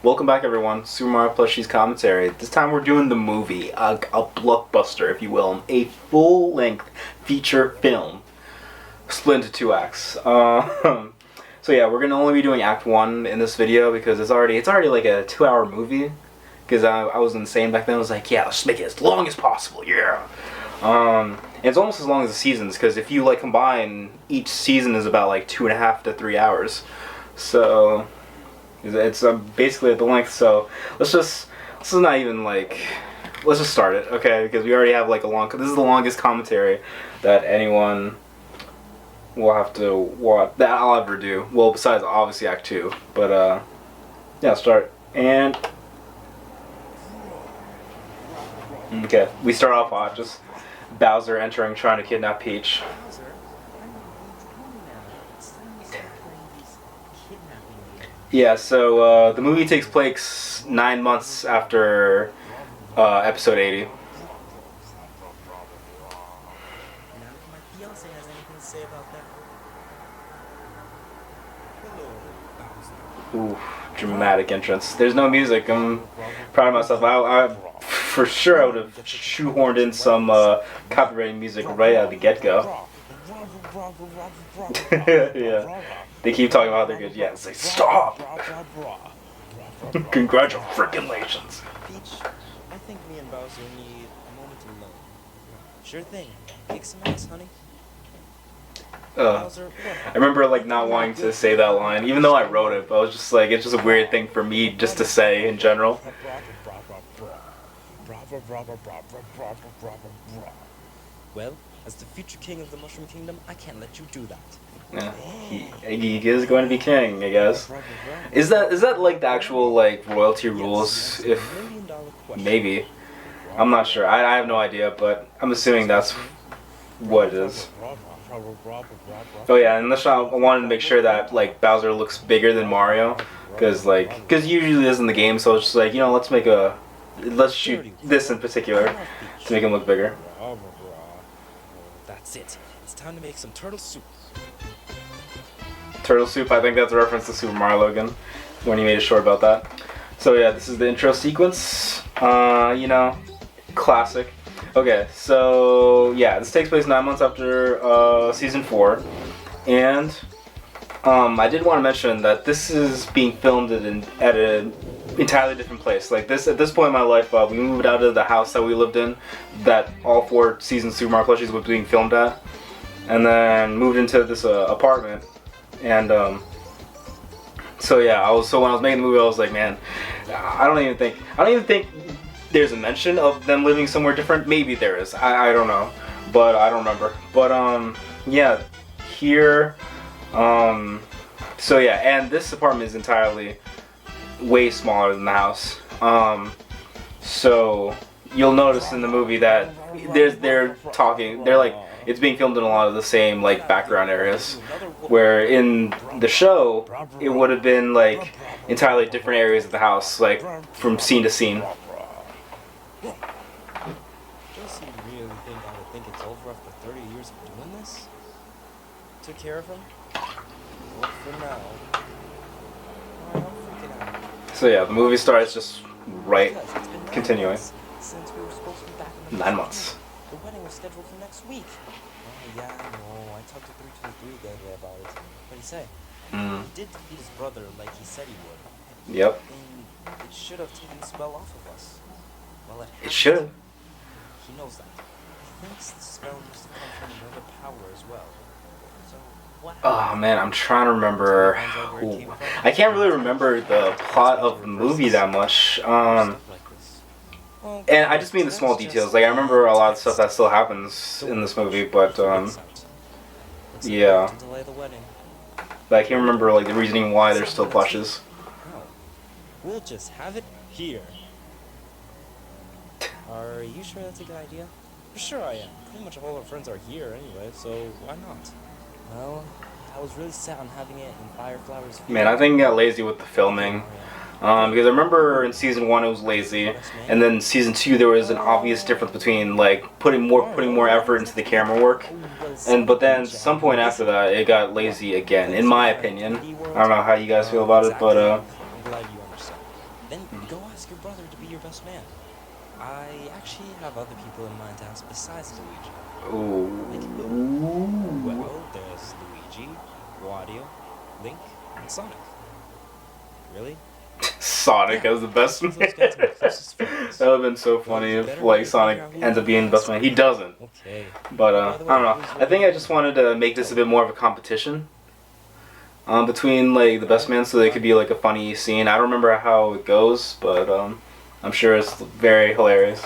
Welcome back, everyone. Super Mario Plushies commentary. This time we're doing the movie, a blockbuster, if you will, a full-length feature film, split into two acts. So yeah, we're gonna only be doing Act 1 in this video because it's already like a 2-hour movie. Because I was insane back then. I was like, yeah, let's make it as long as possible. Yeah. And it's almost as long as the seasons because if you like combine, each season is about like 2.5 to 3 hours. So it's basically at the length. So let's just start it, okay? Because we already have like this is the longest commentary that anyone will have to watch, that I'll ever do. Well, besides obviously Act 2, but yeah, start. And okay, we start off hot, just Bowser entering, trying to kidnap Peach. Yeah, so the movie takes place 9 months after episode 80. Ooh, dramatic entrance. There's no music. I'm proud of myself. I for sure I would have shoehorned in some copyrighted music right out of the get-go. Yeah. They keep talking about how they're good. Yeah, it's like, stop! Congratulations. Peach, I think me and Bowser need a moment alone. Sure thing. Take some ice, honey. I remember like not wanting to say that line, even though I wrote it, but I was just like, it's just a weird thing for me just to say in general. Well, as the future king of the Mushroom Kingdom, I can't let you do that. Yeah, he is going to be king, I guess. Is that like the actual like royalty rules? If maybe, I'm not sure. I have no idea, but I'm assuming that's what it is. Oh yeah, and I wanted to make sure that like Bowser looks bigger than Mario, because usually it is in the game. So it's just like, you know, let's shoot this in particular to make him look bigger. That's it. It's time to make some turtle soup. Turtle soup, I think that's a reference to Super Mario Logan when he made a short about that. So yeah, this is the intro sequence. You know, classic. Okay, so yeah, this takes place 9 months after season 4, and I did want to mention that this is being filmed at an entirely different place. Like at this point in my life, we moved out of the house that we lived in, that all 4 seasons of Super Mario Plushies was being filmed at, and then moved into this apartment. And so yeah, when I was making the movie, I was like, man, I don't even think there's a mention of them living somewhere different. Maybe there is. I don't know, but I don't remember. But yeah, here, so yeah, and this apartment is entirely way smaller than the house. So you'll notice in the movie that they're like, it's being filmed in a lot of the same like background areas, where in the show it would have been like entirely different areas of the house, like from scene to scene. Does he really think I would think it's over after 30 years of doing this? Took care of him? Well, for now. I'm freaking out. So yeah, the movie starts just right, continuing. Since we were supposed to be back in the 9 months. The wedding was scheduled for next week. Oh yeah, I know. I talked to 323 the other day about it. What'd he say? He did defeat his brother like he said he would. Yep. And it should have taken the spell off of us. Well, It should. He knows that. He thinks the spell used to come from another power as well. So what happened? Oh man, I'm trying to remember. Ooh. I can't really remember the plot of the movie that much. And I just mean the small details. Like I remember a lot of stuff that still happens in this movie, but yeah. But I can't remember like the reasoning why there's still plushes. We'll just have it here. Are you sure that's a good idea? For sure I am. Pretty much all our friends are here anyway, so why not? Well, I was really set on having it in Fire Flower's field. Man, I think he got lazy with the filming. Because I remember in season 1 it was lazy, and then season 2 there was an obvious difference between like putting more effort into the camera work, but then at some point after that it got lazy again, in my opinion. I don't know how you guys feel about it, but then go ask your brother to be your best man. I actually have other people in mind to ask besides Luigi. Like who? Well, there's Luigi, Wario, Link, and Sonic. Really? Sonic as the best man. Those guys are my closest friends. That would have been so funny if like Sonic ends up being the best man. He doesn't. Okay. But I don't know. I think I just wanted to make this a bit more of a competition between like the best man, so they could be like a funny scene. I don't remember how it goes, but I'm sure it's very hilarious.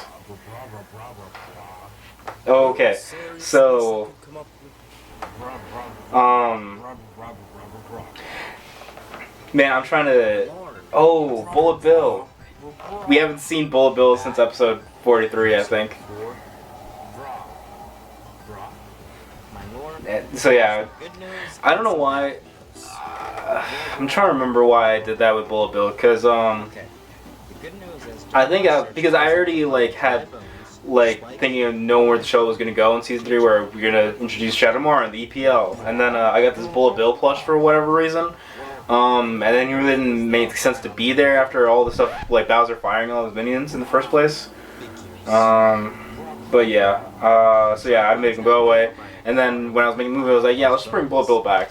Oh, okay, so man, I'm trying to. Oh, Bullet Bill. We haven't seen Bullet Bill since episode 43, I think. So yeah, I don't know why. I'm trying to remember why I did that with Bullet Bill, because I think because I already like had like thinking of knowing where the show was gonna go in season 3, where we're gonna introduce Shadowmar and the EPL, and then I got this Bullet Bill plush for whatever reason. And then it really didn't make sense to be there after all the stuff like Bowser firing all his minions in the first place. But yeah, so yeah, I made him go away. And then when I was making the movie, I was like, yeah, let's just bring Bullet Bill back.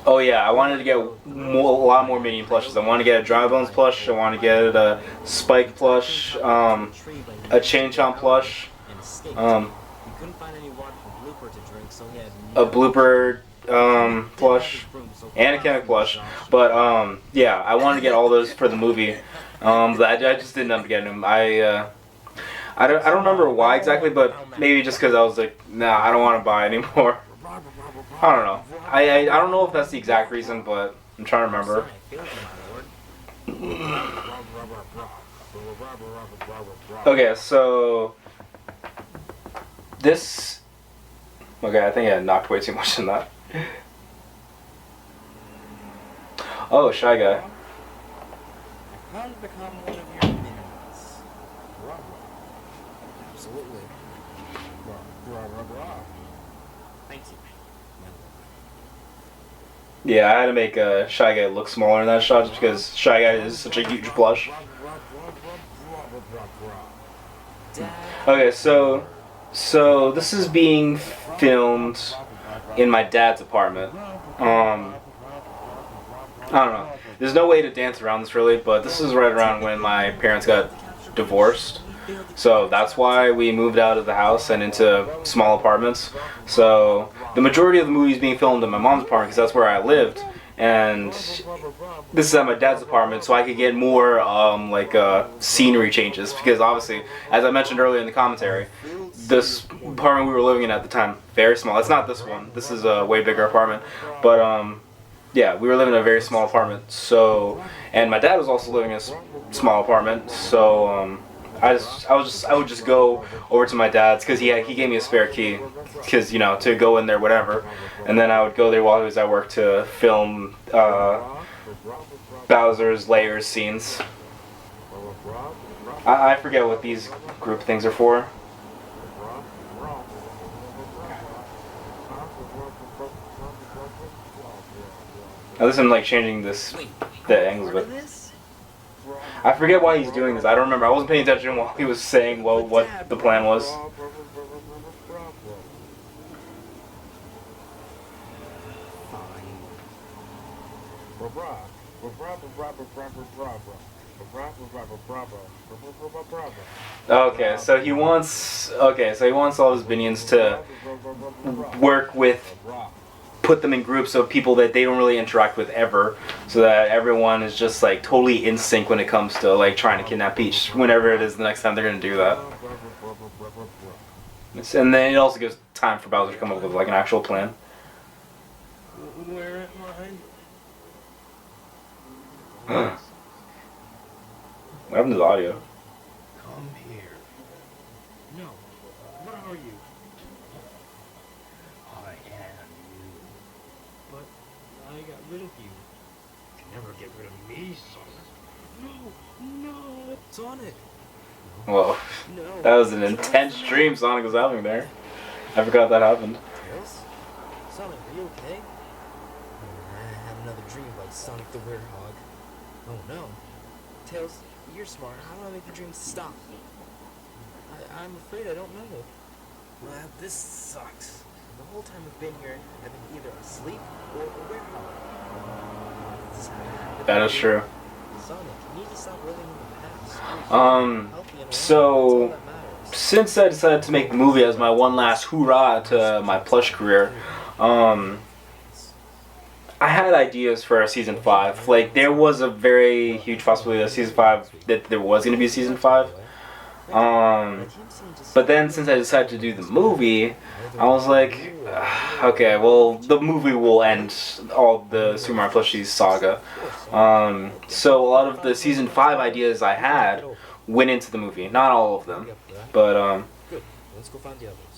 Oh yeah, I wanted to get a lot more minion plushes. I wanted to get a Dry Bones plush. I wanted to get a Spike plush, a Chain Chomp plush, a Blooper plush, and a Kamek plush. But yeah, I wanted to get all those for the movie. But I just didn't end up getting them. I don't remember why exactly, but maybe just because I was like, nah, I don't want to buy anymore. I don't know. I don't know if that's the exact reason, but I'm trying to remember. Okay, so this. Okay, I think I knocked way too much in that. Oh, Shy Guy. How to become one of your minions? Absolutely. Thank you. Yeah, I had to make Shy Guy look smaller in that shot just because Shy Guy is such a huge plush. Okay, so this is being filmed in my dad's apartment. I don't know. There's no way to dance around this really, but this is right around when my parents got divorced. So that's why we moved out of the house and into small apartments. So the majority of the movie is being filmed in my mom's apartment because that's where I lived. And this is at my dad's apartment, so I could get more scenery changes. Because obviously, as I mentioned earlier in the commentary, this apartment we were living in at the time, very small. It's not this one. This is a way bigger apartment. But yeah, we were living in a very small apartment. So, and my dad was also living in a small apartment. So I would just go over to my dad's because he gave me a spare key, because to go in there whatever, and then I would go there while he was at work to film Bowser's Layers scenes. I forget what these group things are for. At least I'm like changing the angles, but I forget why he's doing this. I don't remember. I wasn't paying attention while he was saying what the plan was. Okay, so he wants all his minions to work with, put them in groups of people that they don't really interact with ever, so that everyone is just like totally in sync when it comes to like trying to kidnap Peach whenever it is the next time they're gonna do that. And then it also gives time for Bowser to come up with like an actual plan. Where am I? What happened to the audio? Come here. No. What are you? I am you. But I got rid of you. You can never get rid of me, Sonic. No. Sonic. Whoa. No. That was an intense dream Sonic was having there. I forgot that happened. Tails? Sonic, are you okay? I had another dream about Sonic the Werehog. Oh no. Tails, you're smart. How do I make the dreams stop? I'm afraid I don't know. Well, this sucks. The whole time we've been here, I've been either asleep or aware. That is true. Sonic, you need to stop living in the past. So since I decided to make the movie as my one last hoorah to my plush career, I had ideas for season 5. Like, there was a very huge possibility that season 5, that there was going to be a season 5. But then since I decided to do the movie, I was like, okay, well, the movie will end all the Super Mario Plushies saga. So a lot of the season 5 ideas I had went into the movie. Not all of them. But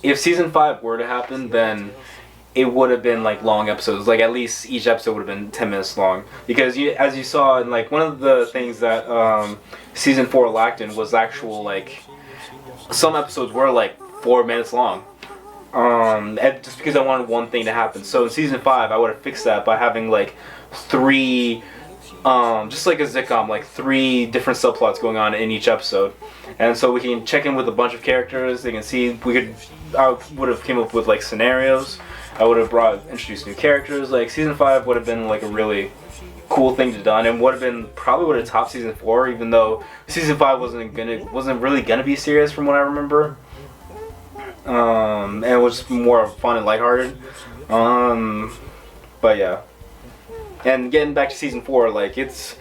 if season 5 were to happen, then it would have been like long episodes. Like, at least each episode would have been 10 minutes long. Because as you saw, in like one of the things that season 4 lacked in was actual, like, some episodes were like 4 minutes long. Just because I wanted one thing to happen. So in season 5, I would have fixed that by having like 3, just like a sitcom, like 3 different subplots going on in each episode. And so we can check in with a bunch of characters. They can see, I would have came up with like scenarios. I would have introduced new characters. Like, season 5 would have been like a really cool thing to done, and would have been probably would have topped season 4, even though season 5 wasn't really gonna be serious from what I remember. And it was more fun and lighthearted. But yeah. And getting back to season 4, like, it's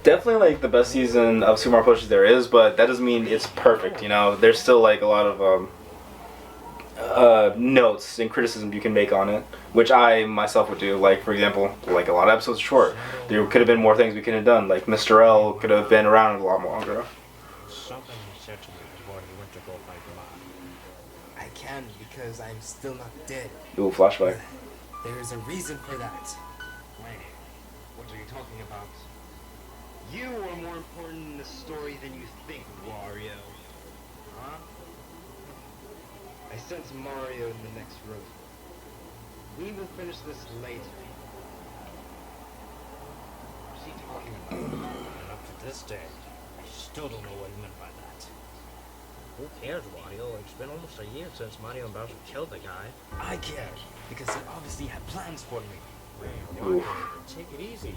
definitely like the best season of Super Mario Plushies there is, but that doesn't mean it's perfect. You know, there's still like a lot of notes and criticism you can make on it, which I myself would do. Like, for example, like, a lot of episodes are short. There could have been more things we could have done. Like, Mr. L could have been around a lot longer. Something you said to me before you went to go fight Mom. I can, because I'm still not dead. Ooh, flashback. There is a reason for that. Wait, what are you talking about? You are more important in the story than you think, Wario. Huh? I sent Mario in the next room. We will finish this later. What's he talking about? And up to this day, I still don't know what he meant by that. Who cares, Wario? It's been almost a year since Mario and Bowser killed the guy. I care, because he obviously had plans for me. Wait, take it easy.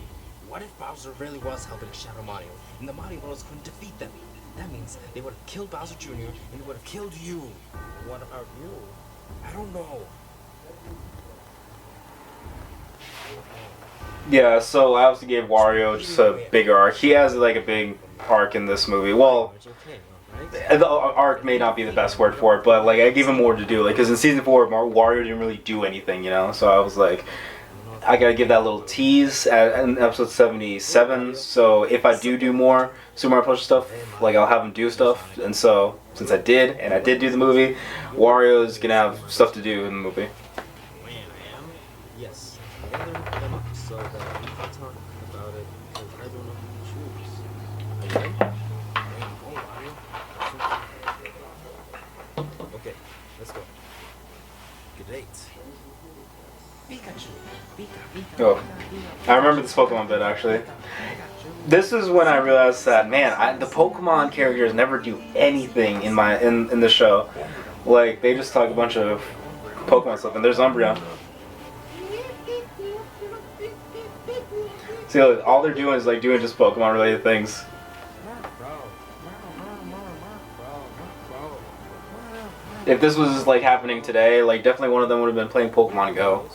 What if Bowser really was helping Shadow Mario, and the Mario Bros couldn't defeat them? That means they would have killed Bowser Jr., and they would have killed you. What about you? I don't know. Yeah, so I also gave Wario just a bigger arc. He has like a big arc in this movie. Well, the arc may not be the best word for it, but like, I gave him more to do. Like, because in season 4, Wario didn't really do anything, you know. So I was like, I gotta give that little tease in episode 77. So if I do more Super Mario Plush stuff, like, I'll have him do stuff. And so since I did do the movie, Wario's gonna have stuff to do in the movie. Yes. So that we can talk about it, because I don't know who to choose. Okay, let's go. Good date. Pikachu. Oh, I remember this Pokemon bit, actually. This is when I realized that, man, the Pokemon characters never do anything in the show. Like, they just talk a bunch of Pokemon stuff, and there's Umbreon. See, like, all they're doing is like doing just Pokemon related things. If this was just like happening today, like, definitely one of them would have been playing Pokemon Go.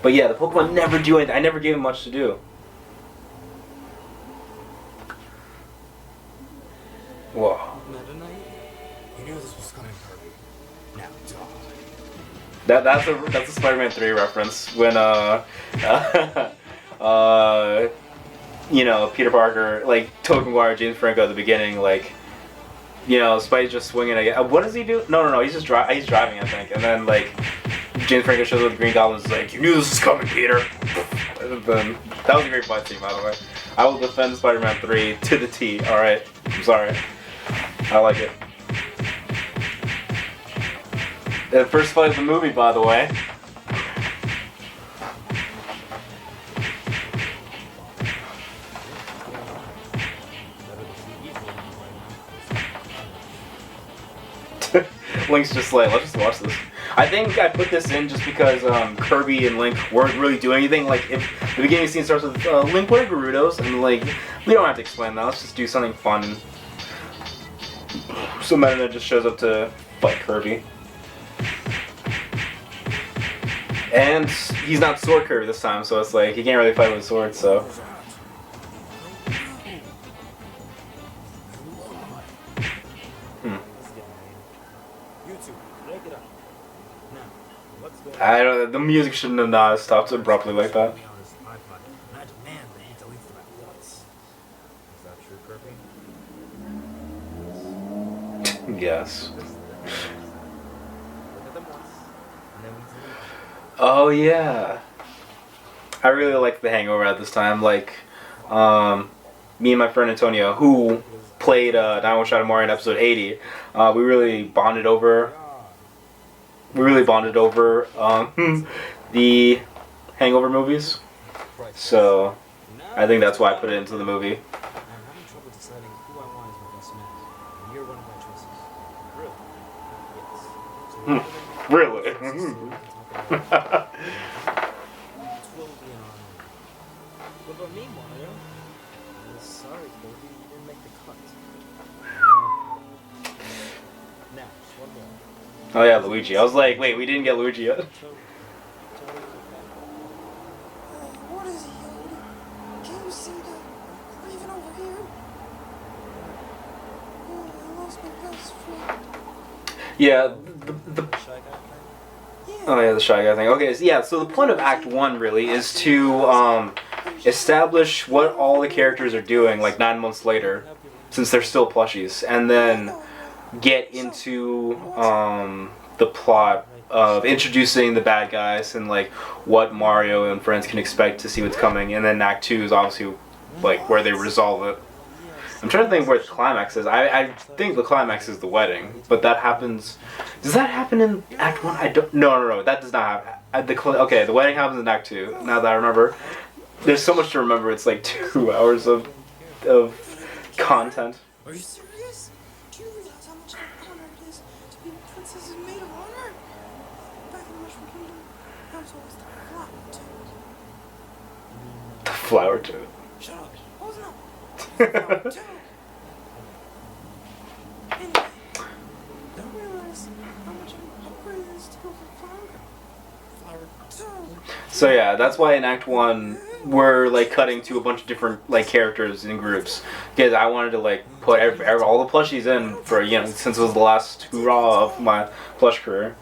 But yeah, the Pokemon never do anything. I never gave them much to do. Whoa. You knew this was coming, Kirby. Now That's a Spider-Man 3 reference when you know, Peter Parker, like, Tobey Maguire, James Franco at the beginning, like, you know, Spidey's just swinging again. What does he do? No, he's just he's driving, I think, and then like James Franco shows up with the Green Goblin, is like, "You knew this was coming, Peter." And then, that was a great fight scene, by the way. I will defend Spider-Man 3 to the T. All right, I'm sorry, I like it. The first fight of the movie, by the way. Link's just like, let's just watch this. I think I put this in just because Kirby and Link weren't really doing anything. Like, if the beginning scene starts with Link wearing Gerudos, and like, we don't have to explain that. Let's just do something fun. So Meta just shows up to fight Kirby. And he's not Sword Kirby this time, so it's like, he can't really fight with a sword, so. I don't. The music shouldn't have not stopped abruptly like that. Yes. Oh yeah. I really liked The Hangover at this time. Like, me and my friend Antonio, who played 911 Shadow Mario in episode 80, we really bonded over. The Hangover movies. So I think that's why I put it into the movie. I'm having trouble deciding who I want as my best man. And you're one of my choices. Really? Yes. So Really? totally an honor. What about me, Mario? Sorry, Kirby, you didn't make the cut. Now, one more. Oh yeah, Luigi. I was like, wait, we didn't get Luigi yet. What is he, Yoda? Can't you see that? Or even over here? Oh, I lost my best friend. Yeah, the Shy guy thing? oh yeah, the Shy Guy thing. Okay, so yeah, so the point of Act 1 really is to establish what all the characters are doing like 9 months later, since they're still plushies, and then get into the plot of introducing the bad guys and like what Mario and friends can expect to see what's coming, and then Act 2 is obviously like where they resolve it. I'm trying to think where the climax is. I think the climax is the wedding, but that happens. Does that happen in Act 1? I don't. No. That does not happen. Okay, the wedding happens in Act 2. Now that I remember, there's so much to remember. It's like 2 hours of content. Are you serious? Do you realize how much of an honor it is to be a princess's maid of honor? Back in the Mushroom Kingdom, I was always the flower toad. The flower toad. Shut up. I was not. Flower toad. Anyway, don't realize how much of an upgrade it is to go from flower toad. So yeah, that's why in Act 1 we're like cutting to a bunch of different like characters in groups, because I wanted to like put all the plushies in for, you know, since it was the last hurrah of my plush career.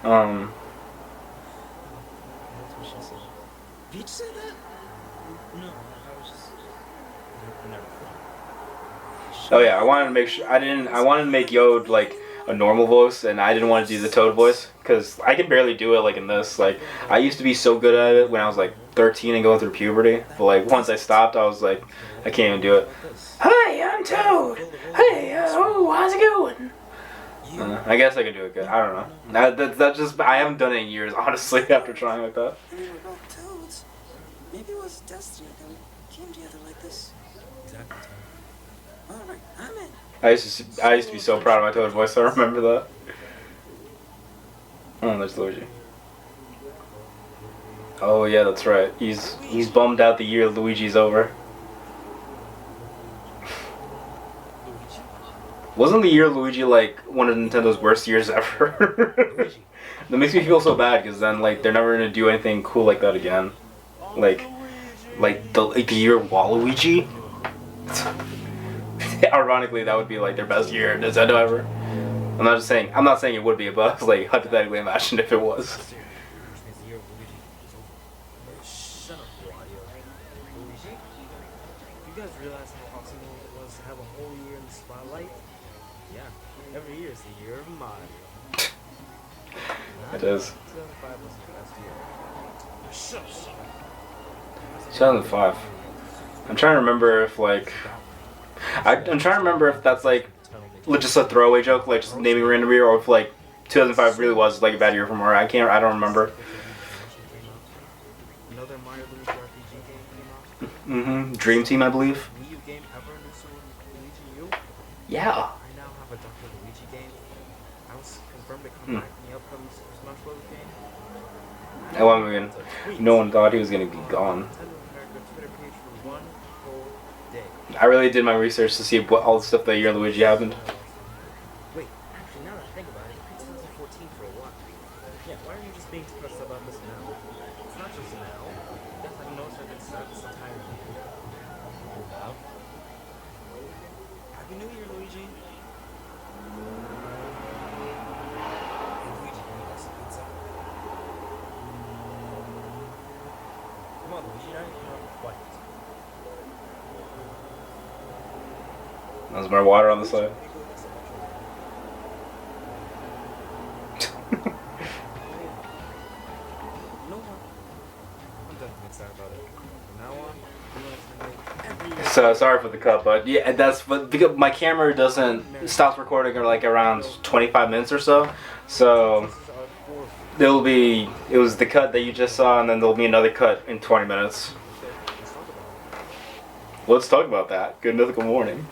That's what she said. Peach said that? No, I was just... Never. Oh yeah, I wanted to make sure I wanted to make Yod like a normal voice, and I didn't want to do the Toad voice because I can barely do it like in this. Like, I used to be so good at it when I was like 13 and going through puberty, but like once I stopped, I was like, I can't even do it. Hi, I'm Toad. Hey, oh, how's it going? I guess I can do it good. I don't know. That just, I haven't done it in years, honestly, after trying like that. I mean, we're both toads. Maybe it was destiny that we came together like this. Exactly. Alright, I'm in. I used to be so proud of my Toad voice. I remember that. Oh, there's Luigi. Oh yeah, that's right. He's bummed out the year Luigi's over. Wasn't the year Luigi like one of Nintendo's worst years ever? That makes me feel so bad because then like they're never gonna do anything cool like that again. Like the year Waluigi. Ironically, that would be like their best year in Nintendo ever. I'm not saying it would be, but like hypothetically imagine if it was. Shut up, Wario. Luigi? You guys realize how awesome it was to have a whole year in the spotlight? Yeah, every year is the year of Mario. It is. 2005 was the best year. Shut up. 2005. I'm trying to remember if like I'm trying to remember if that's like just a throwaway joke, like just naming a random year, or if like 2005 really was like a bad year for Mario. I don't remember. Another Mario Luigi RPG game came out. Dream Team, I believe. Wii U game ever new Super Luigi U? Yeah. I now have a Dr. Luigi game. I was confirmed Oh, I mean, no one thought he was gonna be gone. I really did my research to see what all the stuff that year in Luigi happened. Wait, actually, now that I think about it, it's 2014 for a while. Yeah, why are you just being depressed about this now? It's not just now. That's like no circumstance entirely. Wow. Happy New Year, Luigi. Luigi, can you have some pizza? Come on, Luigi, now you're quiet. There's more water on the side. So sorry for the cut, but yeah, but because my camera doesn't stops recording at like around 25 minutes or so. So it was the cut that you just saw, and then there'll be another cut in 20 minutes. Let's talk about that. Good mythical morning.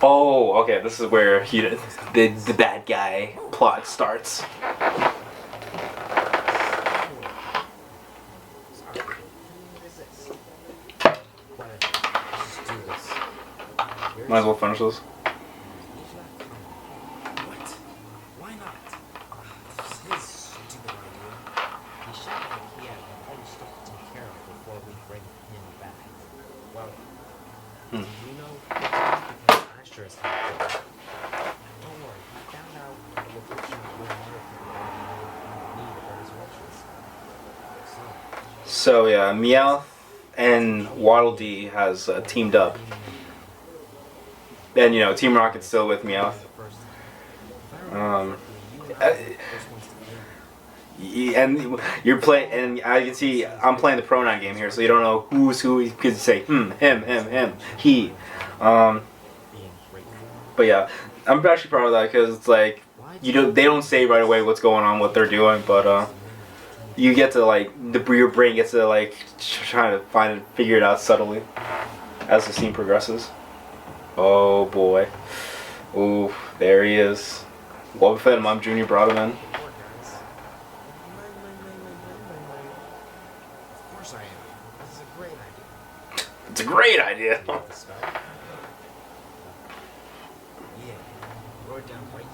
Oh, okay. This is where the bad guy plot starts. Might as well finish this. What? Why not? This is his stupid idea. He should have he had all the stuff to take care of before we bring him back. Well, do you know because I sure as hell did. Don't worry, we found out the location of where Mario could need a resurrections. So yeah, Meowth and Waddle Dee has teamed up. And you know, Team Rocket's still with Meowth. And you're playing, and I can see I'm playing the pronoun game here, so you don't know who's who. You could say him, he. But yeah, I'm actually proud of that because it's like they don't say right away what's going on, what they're doing, but you get to like your brain gets to like try to figure it out subtly as the scene progresses. Oh boy. Ooh, there he is. Wobbuffet and Mom Jr. brought him in. Of course I am. This is a great idea. It's a great idea. Yeah, wrote it down right here.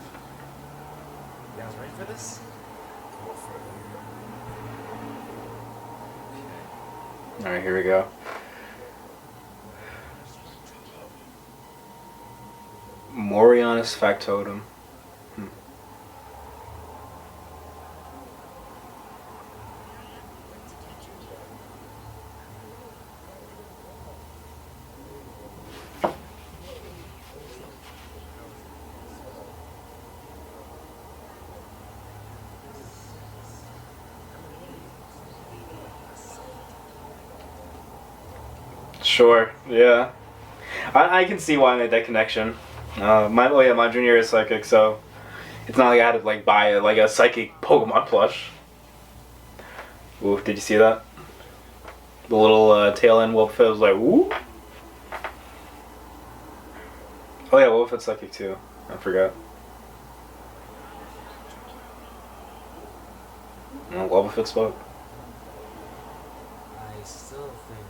You guys ready for this? Go for it. Alright, here we go. Morianus Factotum. Sure, yeah. I can see why I made that connection. My junior is psychic, so it's not like I had to like buy a psychic Pokemon plush. Ooh, did you see that? The little tail end Wobbuffet was like, woo. Oh yeah, Wobbuffet's psychic too. I forgot. No, Wobbuffet spoke. I still think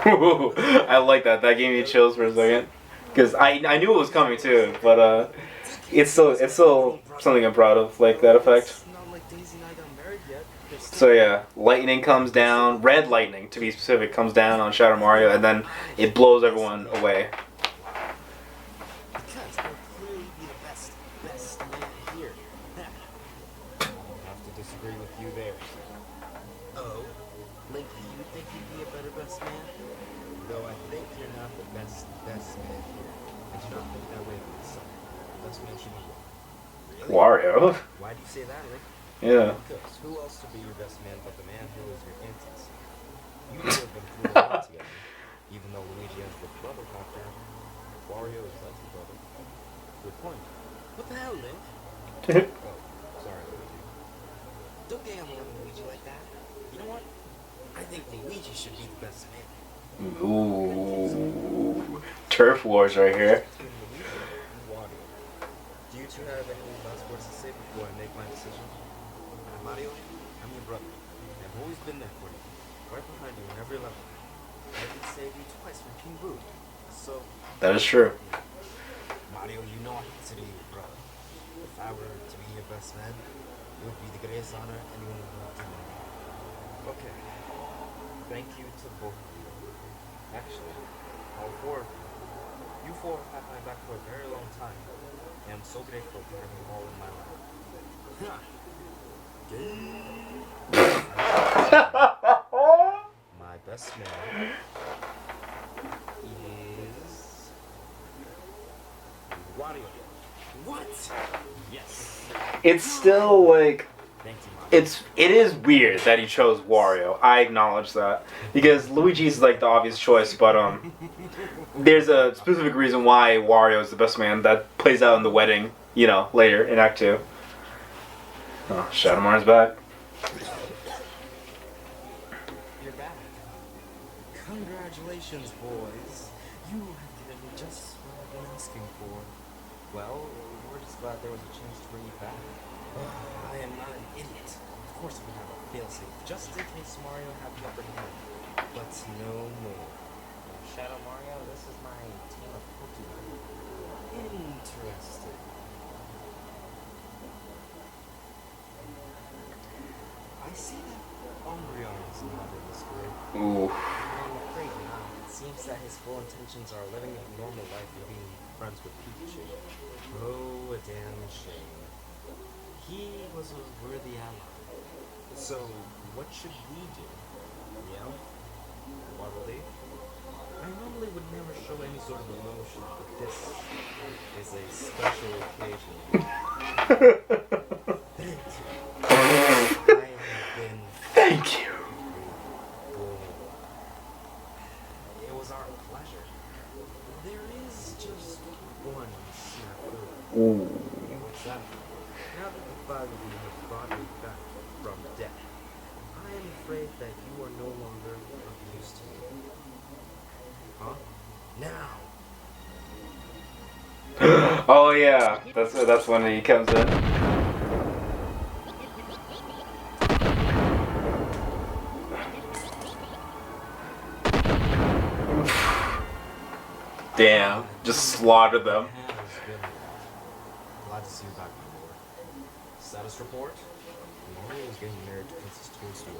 I like that. That gave me chills for a second, because I knew it was coming too, but it's still something I'm proud of, like that effect. So yeah, lightning comes down, red lightning to be specific, comes down on Shadow Mario, and then it blows everyone away. because I'll clearly be the best man here. I'll have to disagree with you there. Oh, Link, do you think you'd be a better best man? Though I think you're not the best man here. I do not think that way of yourself. Best man should be one. Really? Wario. Why do you say that, Link? Yeah. Because who else to be your best man but the man who is your ancestor? You two have been through a lot together. Even though Luigi has the brother factor, Wario is less the brother. Good point. What the hell, Link? Oh, sorry, Luigi. Don't get on Luigi like that. You know what? I think Luigi should be the best man. Ooh, turf wars right here. Between Luigi and Wario. you have any last words to say before I make my decision? Mario, I'm your brother. I've always been there for you. Right behind you in every level. I even saved you twice from King Boo. So, That is true. Mario, you know I consider you a brother. If I were to be your best man, it would be the greatest honor anyone would have given me. Okay. Thank you to both of you. Actually, all four of you. You four have had my back for a very long time. And I'm so grateful to have you all in my life. My best man is Wario. What? Yes. It's still like Thank you, Mario. it is weird that he chose Wario. I acknowledge that because Luigi's like the obvious choice, but there's a specific reason why Wario is the best man that plays out in the wedding. You know, later in Act 2. Oh, Shadow Marin's back. You're back. Congratulations, boys. You have given me just what I've been asking for. Well, we're just glad there was a chance to bring you back. I am not an idiot. Of course we have a failsafe, just in case Mario had the upper hand. But no more. Shadow Mario, this is my team of Pokemon. Interesting. I see that Umbreon is not in this group. Ooh. I'm afraid not. It seems that his full intentions are living a normal life and being friends with Pikachu. Oh, a damn shame. He was a worthy ally. So, what should we do? Yeah? Waddle I normally would never show any sort of emotion, but this is a special occasion. Thank you. It was our pleasure. There is just one snafu. Ooh. What's that? Now that the five of you have brought me back from death, I am afraid that you are no longer of use to me. Huh? Now! Oh yeah, that's when he comes in. Damn, just slaughter them. Glad to see you back, my lord. Status report? Mario is getting married to Princess Toadstool.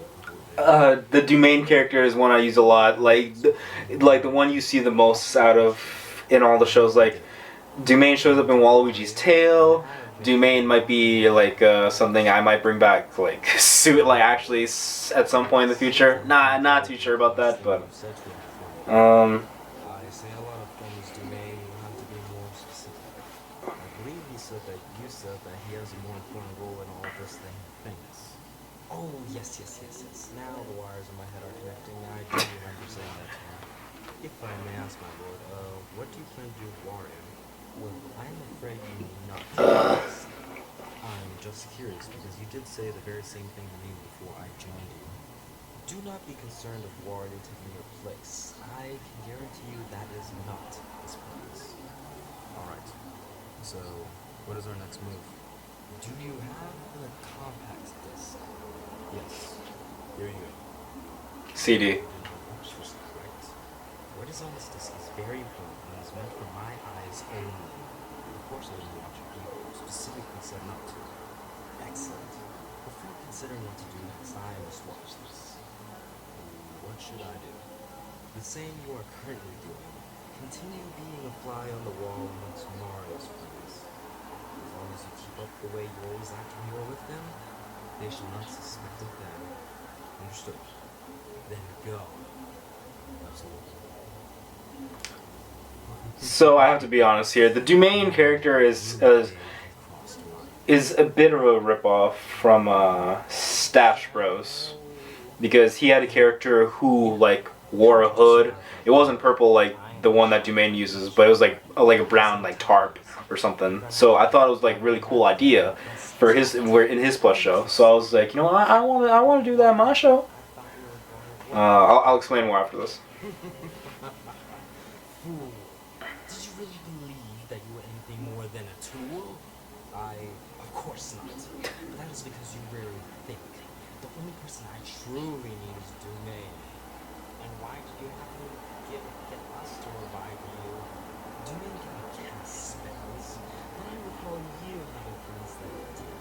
The Domain character is one I use a lot. Like the one you see the most out of in all the shows. Like Domain shows up in Waluigi's Tale. Domain might be like something I might bring back like suit like actually at some point in the future. Not too sure about that, but I say a lot of things, Domain. You have to be more specific. I believe you said that he has a more important role in all of this than he thinks. Oh, yes. Now the wires in my head are connecting. I do remember saying that to him. If I may ask, my lord, what do you plan to do with Wario? Well, I'm afraid you may not. I'm just curious because you did say the very same thing to me before I joined you. Do not be concerned of Wario taking your place. I can guarantee you that is not his purpose. Alright, so what is our next move? Do you have the compact disc? Yes. Here you go. CD. Correct. What is on this disc is very important and is meant for my eyes only. Of course I didn't watch it. You specifically said not to. Excellent. Before considering what to do next, I must watch this. What should I do? The same you are currently doing. Continue being a fly on the wall amongst Mario's friends. As long as you keep up the way you always act when you are with them, they shall not suspect a thing. Understood? Then go. Absolutely. So I have to be honest here. The Domain character is a bit of a ripoff from Stash Bros, because he had a character who like wore a hood. It wasn't purple like the one that Domain uses, but it was like a brown like tarp or something. So I thought it was like really cool idea for in his plush show. So I was like, you know, I want to do that in my show. I'll explain more after this. Fool. Did you really believe that you were anything more than a tool? Of course not. But that is because you rarely think. The only person I truly need is Domain. And why did you have to get us to revive you? Domain can cast spells, but I recall you having friends that did.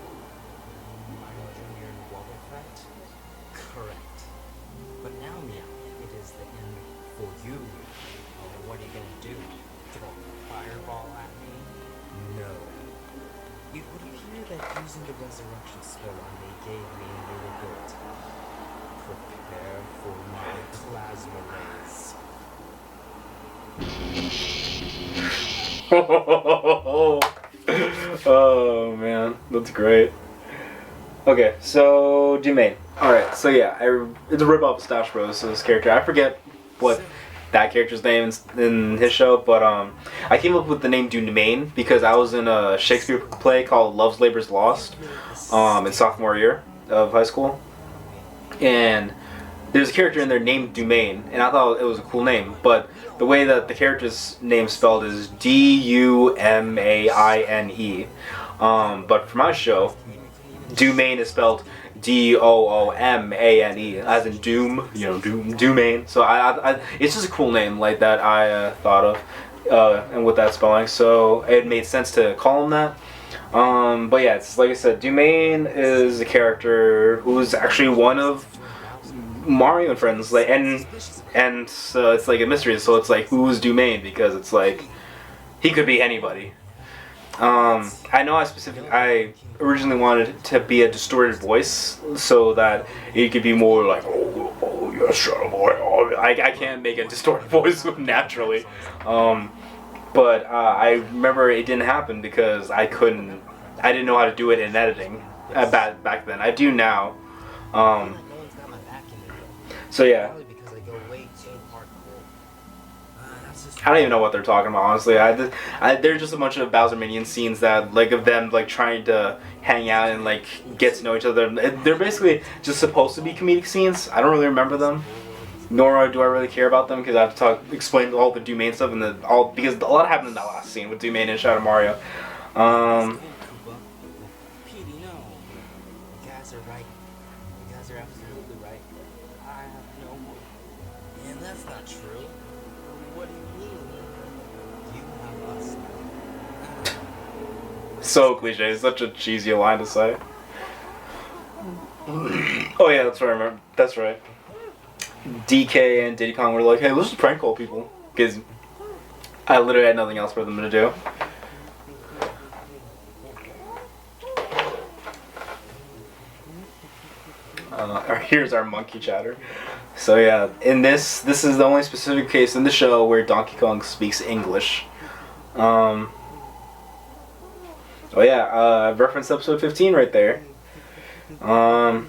Minor Junior and Wobbuffet? Correct. But now, Meow, it is the end for you. What are you gonna do? Throw a fireball at me? No. It would appear that using the resurrection spell on me gave me a new ability. Prepare for my plasma rays. Oh man, that's great. Okay, so Domain. Alright, so yeah, it's a ripoff of Stash Bros. This character. I forget what that character's name is in his show, but I came up with the name Domain because I was in a Shakespeare play called Love's Labour's Lost in sophomore year of high school. And there's a character in there named Domain, and I thought it was a cool name, but the way that the character's name spelled is Dumaine. But for my show, Domain is spelled Doomane, as in Doom, Domain. So I it's just a cool name like that I thought of, and with that spelling, so it made sense to call him that. But yeah, it's like I said, Domain is a character who's actually one of Mario and Friends, like, and so it's like a mystery. So it's like, who's Domain? Because it's like he could be anybody. I know I originally wanted it to be a distorted voice so that it could be more like, oh yes, shut boy. Oh, I can't make a distorted voice naturally. But I remember it didn't happen because I didn't know how to do it in editing back then. I do now. So yeah. I don't even know what they're talking about, honestly. They're just a bunch of Bowser Minion scenes that, like, of them, like, trying to hang out and, like, get to know each other. They're basically just supposed to be comedic scenes. I don't really remember them. Nor do I really care about them because I have to explain all the Domain stuff because a lot happened in that last scene with Domain and Shadow Mario. Petey, no. You guys are right. You guys are absolutely right. I have no more. And that's not true. What do you mean? You have us now. So cliche. It's such a cheesy line to say. Oh yeah, that's right. I remember. That's right. DK and Diddy Kong were like, hey, let's just prank call people. Because I literally had nothing else for them to do. Here's our monkey chatter. So yeah, in this is the only specific case in the show where Donkey Kong speaks English. Oh yeah, I've referenced episode 15 right there. So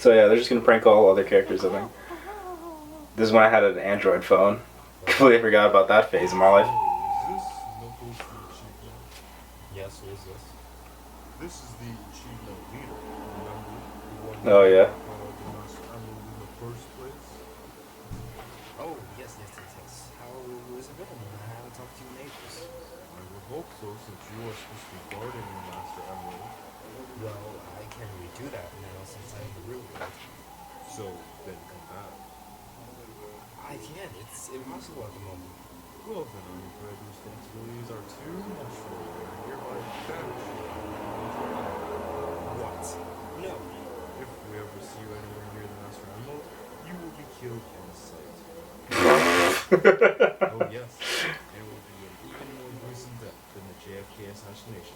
yeah, they're just gonna prank all other characters, I think. This is when I had an Android phone. Completely forgot about that phase of my life. Yes, who is this? This is the achievement leader, remember? The one Oh yeah. the Master Emerald in the first place? Oh, yes. How is it going? I haven't talked to you in ages. I would hope so, since you are supposed to be guarding the Master Emerald. Well, I can't really do that now since I'm in the real world. So, then come back. I can't. It's impossible at the moment. Well then, our bread responsibilities are too much for you, and hereby banish you. What? No. If we ever see you anywhere near the Master Emerald, you will be killed on sight. Oh yes, it will be an even more gruesome death than the JFK assassination.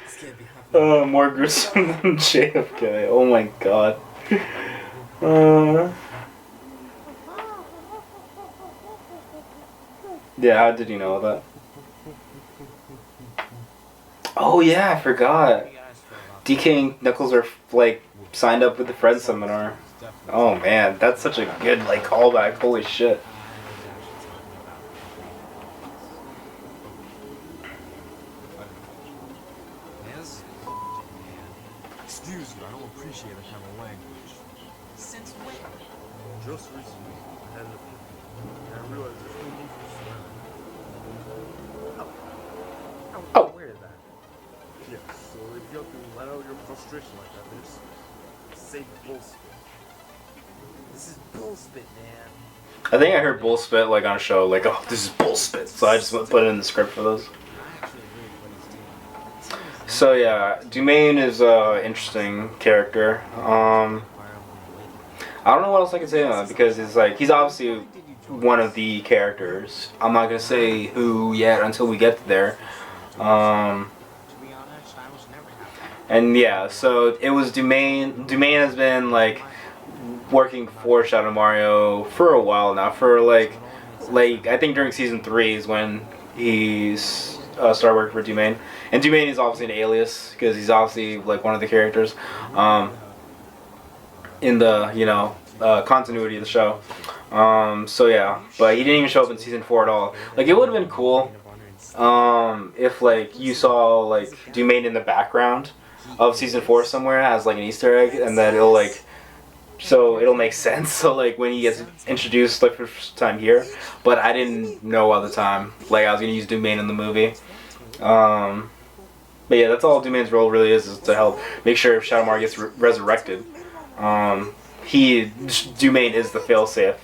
This can't be happening. More gruesome than JFK. Oh my god. Yeah, how did you know that? Oh yeah, I forgot. DK and Knuckles are like signed up with the Friends seminar. Oh man, that's such a good like callback. Holy shit. Yes? Excuse me, I don't appreciate that kind of language. Since when? Just recently, I had an epiphany. I realize there's no need for swearing. Oh. Where is that? Yeah, so if you have to let out your frustration like that, then just say bullshit. This is bullspit, man. I think I heard bull spit like on a show, like, oh, this is bull spit. So I just put it in the script for those. I actually agree with what he's doing. It seems So yeah, Dumaine is a interesting character. I don't know what else I can say on it because it's like he's obviously one of the characters. I'm not gonna say who yet until we get there. to be honest, I was never happy. And yeah, so it was Dumaine. Dumaine has been like working for Shadow Mario for a while now. For like I think during season 3 is when he's started working for Dumaine. And Dumaine is obviously an alias because he's obviously like one of the characters in the continuity of the show. So yeah, but he didn't even show up in season 4 at all. Like it would have been cool if like you saw like Dumaine in the background of season 4 somewhere as like an Easter egg, and then it'll like it'll make sense. So like when he gets introduced like for the first time here, but I didn't know at the time like I was gonna use Dumaine in the movie. But yeah, that's all Dumaine's role really is to help make sure if Shadow Mario gets resurrected. Dumaine is the failsafe.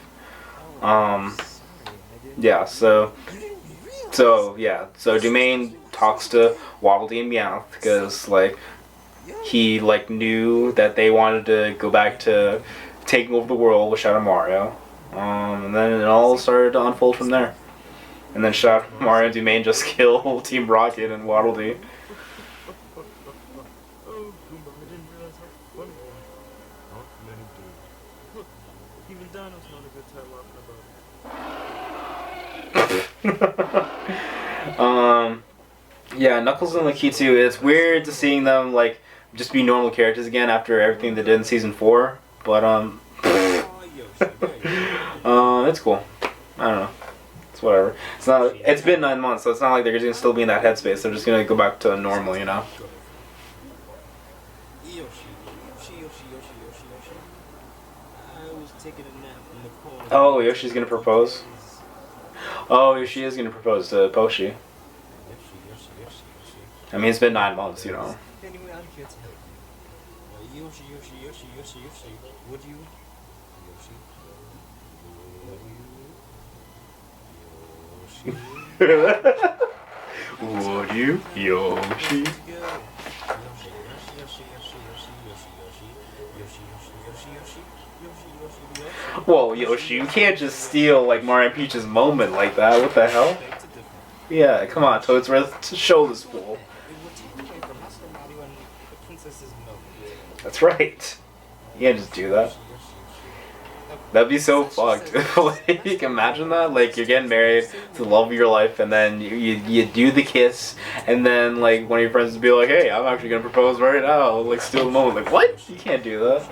Yeah, so Dumaine talks to Waddle Dee and Meowth because like he like knew that they wanted to go back to taking over the world with Shadow Mario, and then it all started to unfold from there. And then Shadow Mario and Dumaine just kill Team Rocket and Waddle Dee. Oh, Goomba, I didn't realize how funny you are. Not many do. Look, even Dino's not a good time laughing about it. Yeah, Knuckles and Lakitu, it's weird to seeing them like just be normal characters again after everything they did in season 4, but it's cool. I don't know. It's whatever. It's been 9 months, so it's not like they're gonna still be in that headspace. They're just gonna go back to normal, Yoshi. I was taking a nap in the corner. Oh, Yoshi's gonna propose. Oh, Yoshi is gonna propose to Poshi. I mean, it's been 9 months, Anyway, I'm here to help you. Yoshi. Would you? Would you, Yoshi? Whoa, Yoshi, you can't just steal like Mario and Peach's moment like that. What the hell? Yeah, come on, Toad's Wrath, to show this fool. That's right. You can't just do that. That'd be so fucked. Like, imagine that. Like, you're getting married to the love of your life, and then you do the kiss, and then like one of your friends would be like, "Hey, I'm actually gonna propose right now." Like, steal the moment. Like, what? You can't do that.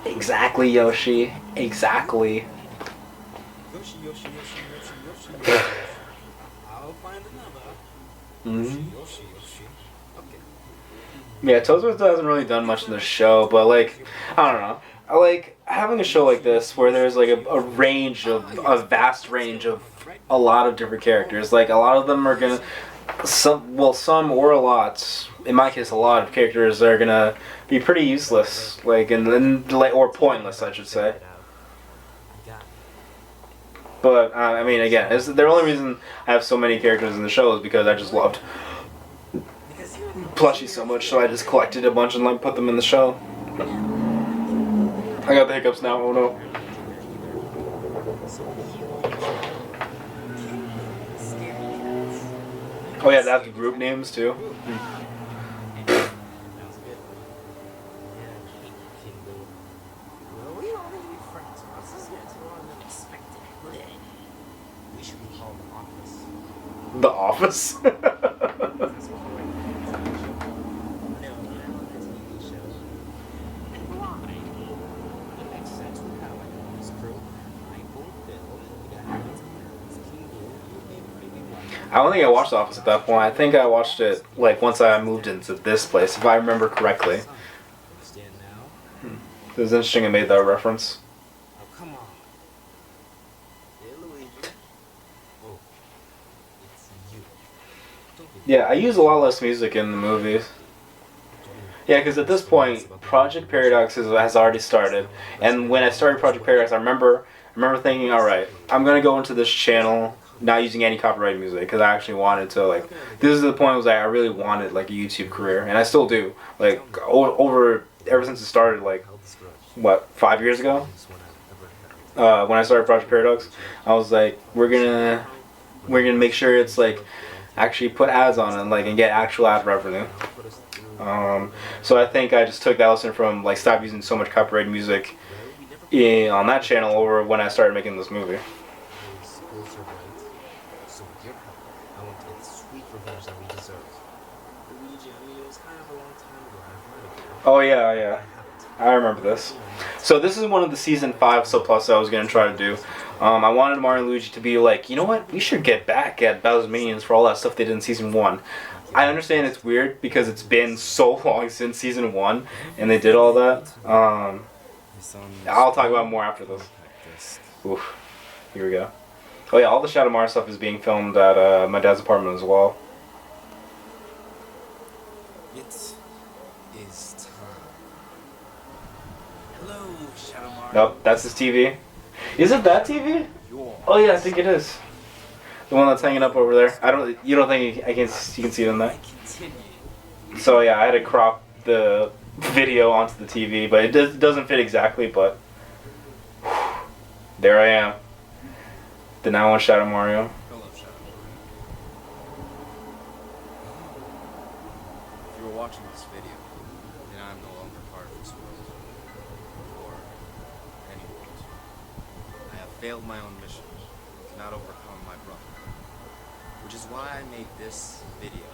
Exactly, Yoshi. Exactly. I'll find another. Mm-hmm. Yoshi. Okay. Yeah, Toad's Wrath hasn't really done much in the show, but like, I don't know. I like having a show like this where there's like a vast range of a lot of different characters. Like, a lot of them are gonna, some or a lot. In my case, a lot of characters are gonna be pretty useless, like, or pointless, I should say. But I mean, again, the only reason I have so many characters in the show is because I just loved Plushies so much, so I just collected a bunch and like put them in the show. I got the hiccups now. Oh no. Oh yeah, they have the group names too. The Office. I don't think I watched The Office at that point. I think I watched it like once I moved into this place, if I remember correctly. It was interesting I made that reference. Yeah, I use a lot less music in the movies. Yeah, because at this point, Project Paradox has already started, and when I started Project Paradox, I remember thinking, all right, I'm gonna go into this channel not using any copyright music because I actually wanted to like. This is the point was like I really wanted like a YouTube career, and I still do. Like over ever since it started, like what 5 years ago, when I started Project Paradox, I was like, we're gonna make sure it's like actually put ads on it and get actual ad revenue. So I think I just took that lesson from like stop using so much copyrighted music on that channel over when I started making this movie. So with your help, I want to get the sweet revenge that we deserve. Luigi, I mean, it was kind of a long time ago. I've heard of it. Oh yeah, I remember this. So this is one of the season 5 subplots that I was gonna try to do. I wanted Mario and Luigi to be like, you know what? We should get back at Bowser's Minions for all that stuff they did in season 1. I understand it's weird because it's been so long since season 1 and they did all that. I'll talk about it more after this. Oof. Here we go. Oh yeah, all the Shadow Mario stuff is being filmed at my dad's apartment as well. It is time. Hello, Shadow Mario. Nope, that's his TV. Is it that TV? Oh yeah, I think it is. The one that's hanging up over there. You don't think you can see it in there? So yeah, I had to crop the video onto the TV, but it doesn't fit exactly. But there I am. The now on Shadow Mario. Hello, Shadow Mario. If you were watching this video, then I'm no longer part of this world. Or any world. I have failed my own mission. Cannot overcome my brother. Which is why I made this video.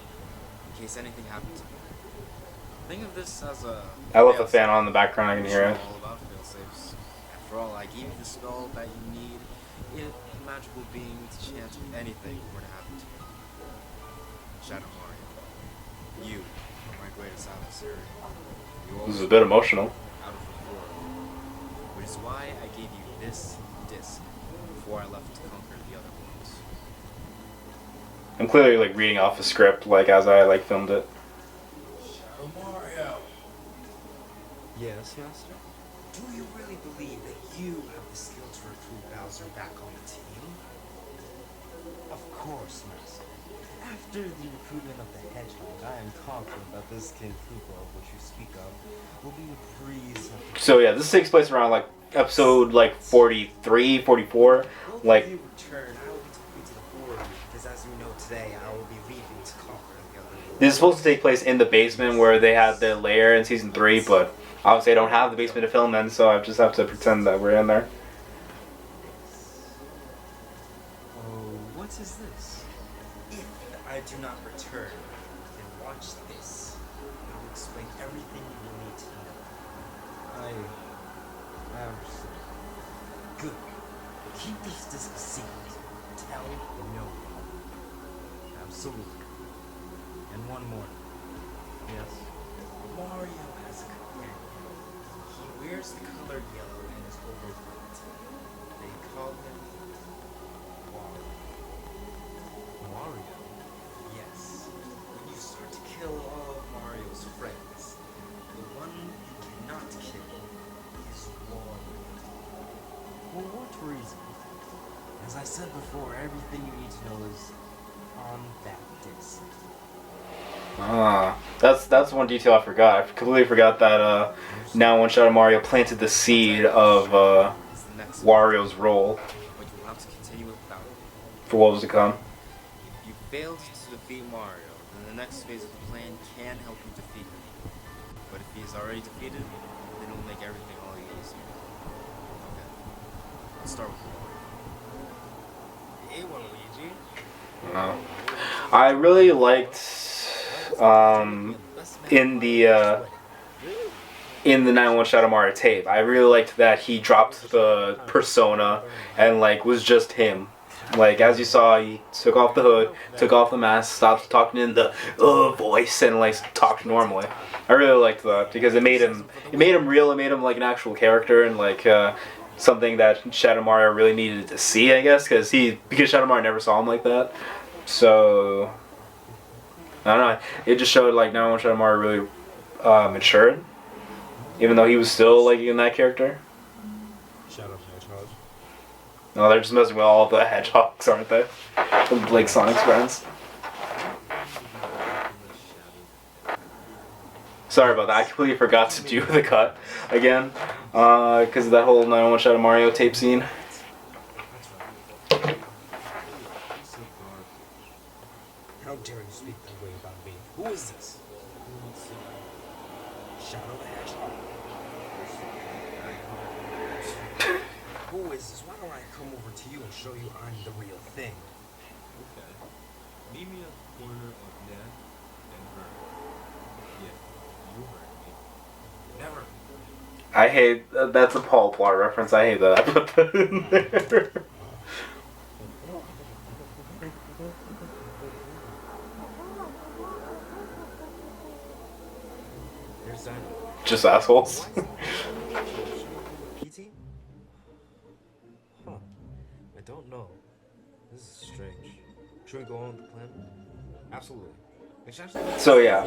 In case anything happened to me. Think of this as a... I left the fan on in the background, I can hear it. All about fail-safes. After all, I gave you the skull that you need. It a magical being to chance if anything were to happen to you. Shadow Mario, you are my greatest adversary. This is a bit emotional. Out of the world. Which is why I gave you this disc before I left to conquer the other worlds. I'm clearly reading off a script as I filmed it. Shadow Mario. Yes, Master? Do you really believe that you have the skill to recruit Bowser back on the team? Of course, Master. After the recruitment of the Hedgehog, I am confident that this King Koopa, of which you speak of, will be a breeze of... So yeah, this takes place around episode 43, 44. If you return, I will be taking to the board, because as you know today, I will be leaving to conquer the other world. This is supposed to take place in the basement where they had their lair in season 3, but obviously I don't have the basement to film in, so I just have to pretend that we're in there. Oh, what is this? If I do not return, then watch this. I will explain everything you will need to know. I understand. Good. Keep these discs a secret. Tell no one. Absolutely. And one more. Yes? Mario has a companion. He wears the color yellow and is overweight. They call him Wario. Mario? Yes. When you start to kill all of Mario's friends, the one you cannot kill is Wario. For what reason? As I said before, everything you need to know is on that disc. That's one detail I forgot. I completely forgot that now One Shadow Mario planted the seed of It's the next Wario's role but you will have to continue without it. for what was to come. If you failed to defeat Mario, then the next phase of the plan can help you defeat him. But if he is already defeated, then it will make everything all easier. Okay. Let's start with Wario. Hey, Waluigi. No. I really liked in the 9-1 Shadow Mario tape. I really liked that he dropped the persona and was just him. As you saw, he took off the hood, took off the mask, stopped talking in the voice, and talked normally. I really liked that because it made him real. It made him an actual character and something that Shadow Mario really needed to see, I guess, because Shadow Mario never saw him like that. So I don't know. It just showed like 911 Shadow Mario really matured, even though he was still like in that character. Shadow Hedgehog. No, they're just messing with all the hedgehogs, aren't they? Like Sonic's friends. Sorry about that. I completely forgot to do the cut again because of that whole 911 Shadow Mario tape scene. How dare you speak that way about me? Who is this? Shadow the Hedgehog. Who is this? Why don't I come over to you and show you I'm the real thing? Okay. Meet me at the corner of Ned and her. Yeah, you heard me. Never. I hate that's a Paul Blart reference. I hate that I put that in there. There's that. Just assholes. PT? Huh. I don't know. This is strange. Should we go on with the plan? Absolutely. So yeah.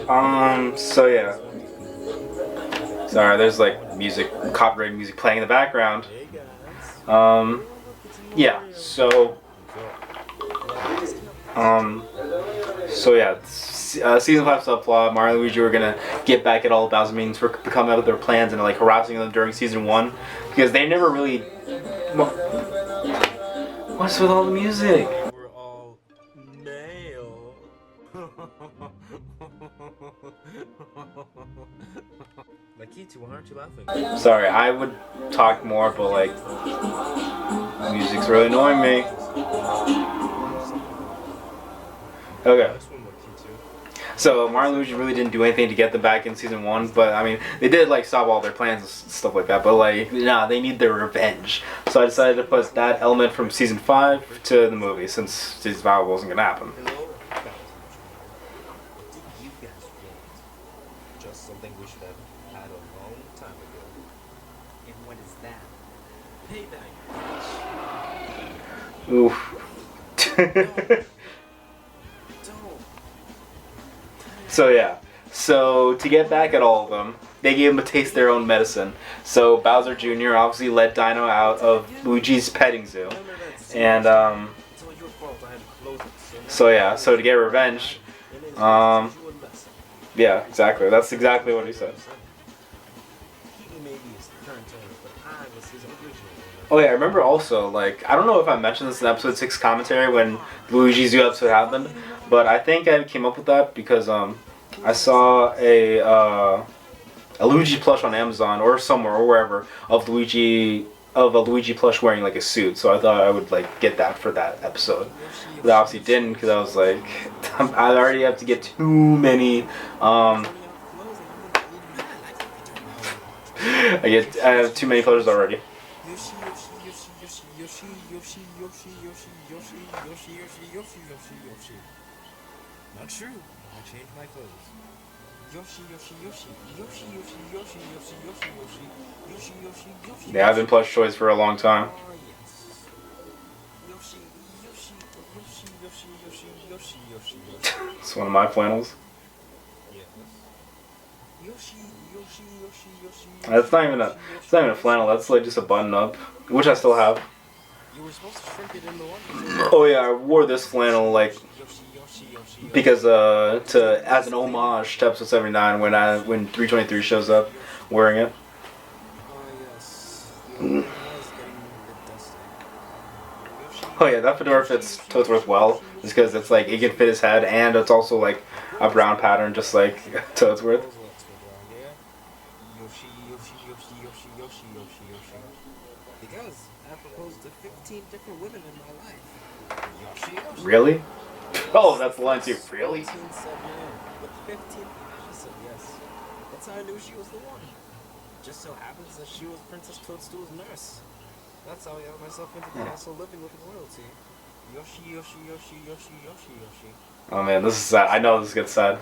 Sorry, there's like music, copyrighted music playing in the background. Yeah. So yeah. Season 5 subplot. Mario and Luigi were gonna get back at all the Bowser minions for coming out with their plans and like harassing them during season 1 because they never really. What's with all the music? We're all male. Makito, why aren't you laughing? Sorry, I would talk more, but like, music's really annoying me. Okay. So Mario and Luigi really didn't do anything to get them back in season 1, but I mean, they did like stop all their plans and stuff like that. But like, nah, they need their revenge. So I decided to put that element from season 5 to the movie, since season 5 wasn't gonna happen. Hello? What do you guys want? Just something we should have had a long time ago. And what is that? Payback. Oof. So yeah. So to get back at all of them, they gave them a taste of their own medicine. So Bowser Jr. obviously let Dino out of Luigi's petting zoo, and so yeah. So to get revenge, yeah, exactly. That's exactly what he said. Oh yeah, I remember also, like, I don't know if I mentioned this in episode 6 commentary when the Luigi Zoo episode happened, but I think I came up with that because I saw a Luigi plush on Amazon or somewhere or wherever of a Luigi plush wearing like a suit, so I thought I would like get that for that episode. But I obviously didn't because I was like, I already have to get too many. I have too many colors already. Not true. I changed my clothes. Yoshi, Yoshi, Yoshi, Yoshi, Yoshi, Yoshi, Yoshi, Yoshi, Yoshi, Yoshi, Yoshi, Yoshi. Yeah, I've been plush toys for a long time. Yes. Yoshi, Yoshi, Yoshi, Yoshi, Yoshi, Yoshi, Yoshi, Yoshi. It's one of my flannels. Yes. Yoshi, Yoshi, Yoshi, Yoshi. It's not even a flannel. That's like just a button up, which I still have. You were supposed to shrink it in the one. Oh yeah, I wore this flannel like because as an homage to episode 79 when 323 shows up wearing it. Oh yes. Oh yeah, that fedora fits Toadsworth well, just because it's like it can fit his head and it's also like a brown pattern, just like Toadsworth. Because I proposed to 15 different women in my life. Yoshi, Yoshi. Really? Oh, that's the line too. Really? 14 said no, but 15 said yes. That's how I knew she was the one. Just so happens that she was Princess Toadstool's nurse. That's how I got myself into the castle living with royalty. Yoshi, Yoshi, Yoshi, Yoshi, Yoshi, Yoshi. Oh man, this is sad. I know this gets sad.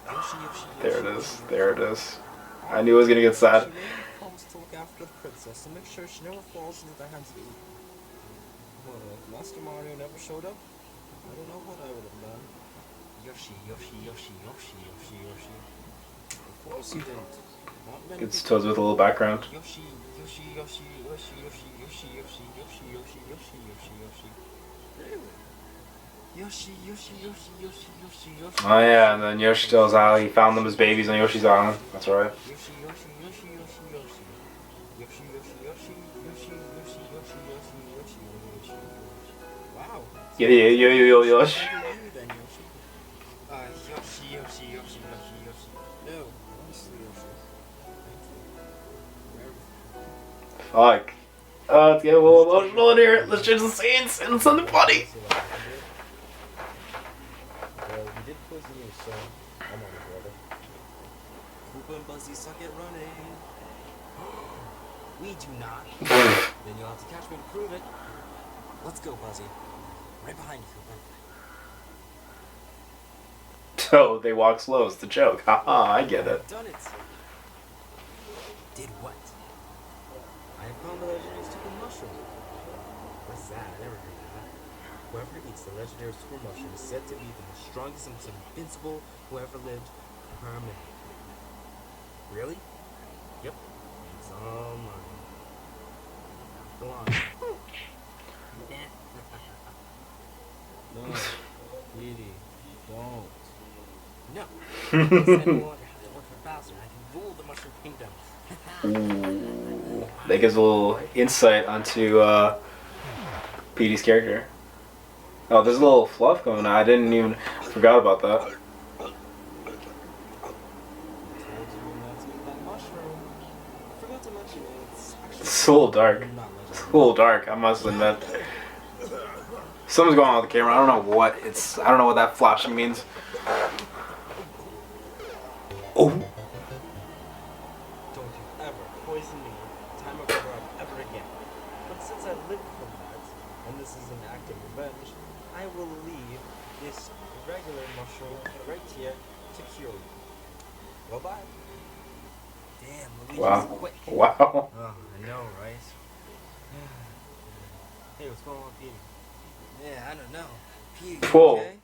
Yoshi, Yoshi, There Yoshi, it is. Yoshi, There it is. I knew it was gonna get sad. She made a promise to look after the princess and make sure she never falls into the hands of evil. Well, if Master Mario never showed up, I don't know what I would have done. Yoshi, Yoshi, Yoshi, Yoshi, Yoshi, Yoshi. Of course you didn't. Not many Gets people toes with a little background. Yoshi, Yoshi, Yoshi, Yoshi, Yoshi, Yoshi, Yoshi, Yoshi, Yoshi, Yoshi, Yoshi, Yoshi. Really? Yoshi, Yoshi, Yoshi, Yoshi, Yoshi, Yoshi. Oh yeah, and then Yoshi tells how he found them as babies on Yoshi's Island. That's right. Yoshi, Yoshi, Yoshi, Yoshi, Yoshi. Yoshi, Yoshi, Yoshi, Yoshi, Yoshi, Yoshi, Yoshi, Yoshi, Yoshi, Yoshi. Wow. Yoshi. You then, Yoshi. Yoshi, Yoshi, Yoshi, Yoshi, Yoshi. No, honestly, Yoshi. Thank you. Fuck. Let's get a little emotional in here. Let's change the scenes and something funny. Well, we did poison you, so I'm on it, brother. Koopa and Buzzy suck at running. We do not. Then you'll have to catch me to prove it. Let's go, Buzzy. Right behind you, Koopa. So they walk slow. It's the joke. Haha, I get it. I've done it. Did what? I have found the legendary super mushroom. What's that? I never heard of that. Whoever eats the legendary super mushroom is said to be the strongest and most invincible who ever lived permanently. Really? Yep. It's all mine. Go on. No, Edie, don't. No. I no longer have to work for Bowser. I can rule the Mushroom Kingdom. Ooh. That gives a little insight onto Petey's character. Oh, there's a little fluff going on. I didn't even forgot about that. Told you not to eat that mushroom. I forgot to mention it's actually It's a little dark. not It's a legendary. little dark. I must admit. Something's going on with the camera. I don't know what it's. I don't know what that flashing means. Oh. Don't you ever poison me, time or cover up ever again. But since I lived from that, and this is an act of revenge, I will leave this regular mushroom right here to cure you. Well, bye. Damn, Luigi's Wow. quick. Wow. Oh, I know, right? Hey, what's going on, Petey? Yeah, I don't know. Petey, you Whoa. okay?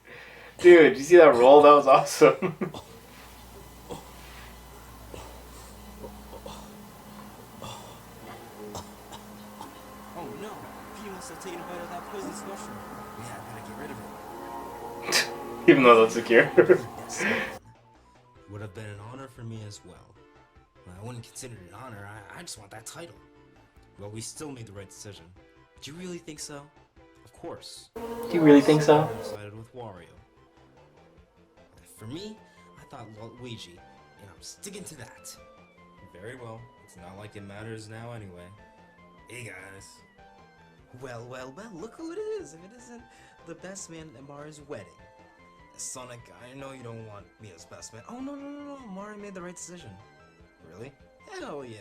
Dude, did you see that roll? That was awesome. Oh no, Petey must have taken a bite of that poisonous mushroom. Yeah, I gotta get rid of it. Even though that's secure. Yes, would have been an honor for me as well. I wouldn't consider it an honor, I just want that title. Well, we still made the right decision. Do you really think so? Of course. Do you really think so? I decided with Wario. For me, I thought Luigi, and I'm sticking to that. Very well. It's not like it matters now anyway. Hey guys. Well, look who it is. If it isn't the best man at Mario's wedding. Sonic, I know you don't want me as best man. Oh, no. Mario made the right decision. Really? Hell yeah.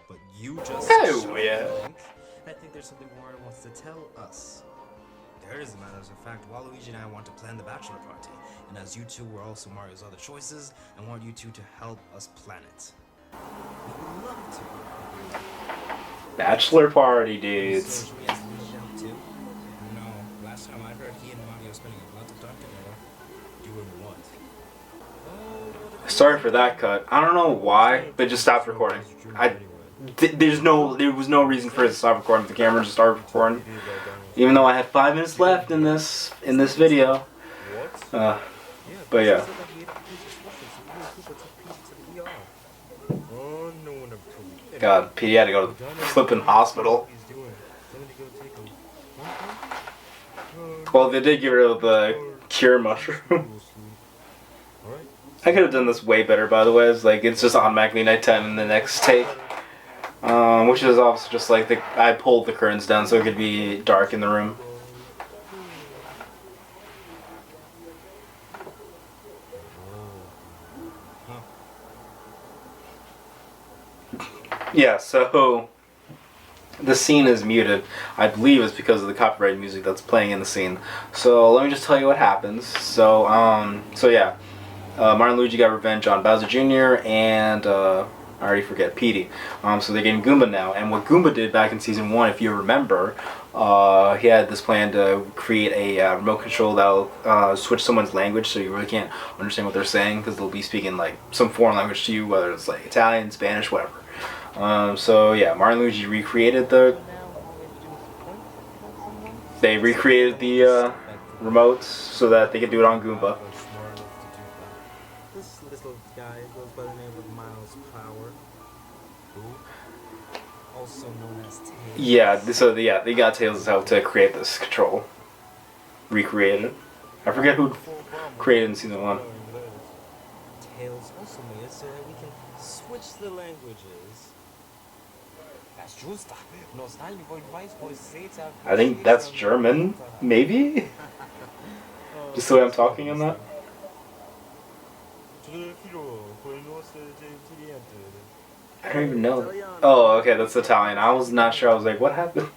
But you just Hell shut yeah. up, Link. I think there's something Mario wants to tell us. There is a matter of fact, Waluigi and I want to plan the bachelor party. And as you two were also Mario's other choices, I want you two to help us plan it. We would love to. Bachelor party, So dudes. should we ask Luigi out too? No. Last time I heard, he and Mario were spending a lot of time together. Doing what? Sorry for that cut. I don't know why, but it just stopped recording. There was no reason for it to stop recording. The camera just started recording. Even though I had 5 minutes left in this video. But yeah. God, Petey had to go to the flipping hospital. Well, they did get rid of the cure mushroom. I could have done this way better, by the way. It's just automatically nighttime in the next take. Which is also just like I pulled the curtains down so it could be dark in the room. Yeah, so the scene is muted. I believe it's because of the copyright music that's playing in the scene. So let me just tell you what happens. So yeah, Mario and Luigi got revenge on Bowser Jr. and I already forget, Petey. So they're getting Goomba now. And what Goomba did back in season 1, if you remember, he had this plan to create a remote control that'll switch someone's language, so you really can't understand what they're saying because they'll be speaking like some foreign language to you, whether it's like Italian, Spanish, whatever. So yeah, Mario and Luigi recreated they recreated the remotes so that they could do it on Goomba. This little guy goes by the name of Miles Power, also known as Tails. Yeah, so they got Tails' help to create this control. Recreated it. I forget who created in season 1. Tails also made it so that we can switch the languages. I think that's German, maybe? Just the way I'm talking on that? I don't even know. Oh, okay, that's Italian. I was not sure. I was like, what happened?